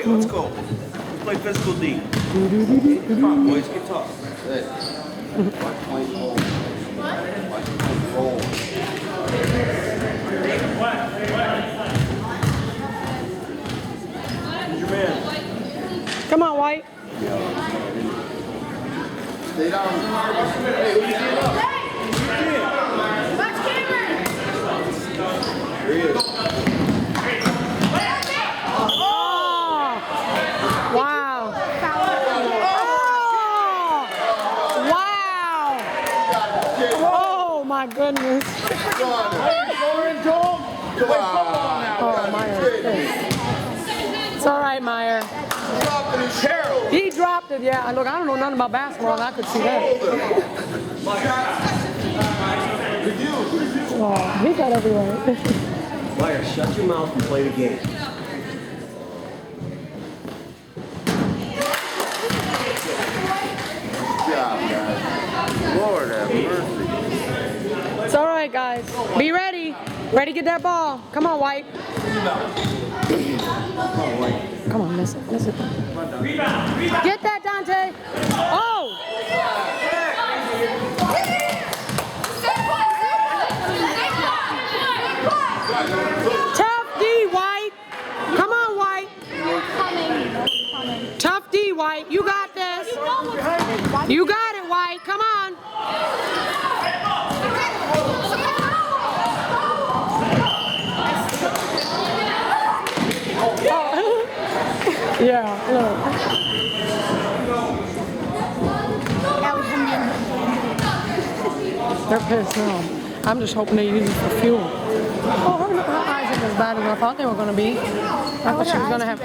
let's go. Let's play physical D. Come on, boys, get tough. Watch point roll. Watch point roll. Who's your man? Come on, White. Stay down. Hey, who's your man up? Here he is. Wow. Oh, wow. Oh, my goodness. Come on. Oh, Meyer. It's all right, Meyer. He dropped it, yeah. Look, I don't know nothing about basketball, and I could see that. Oh, he got everywhere. Meyer, shut your mouth and play the game. Good job, guys. Lord have mercy. It's all right, guys. Be ready. Ready to get that ball. Come on, White. Come on, miss it. Miss it. Get that, Dante. Oh! Tough D, White. Come on, White. Tough D, White. You got this. You got it, White. Come on. Yeah, look. They're pissed now. I'm just hoping they use it for fuel. Oh, her eyes aren't as bad as I thought they were going to be. I thought she was going to have.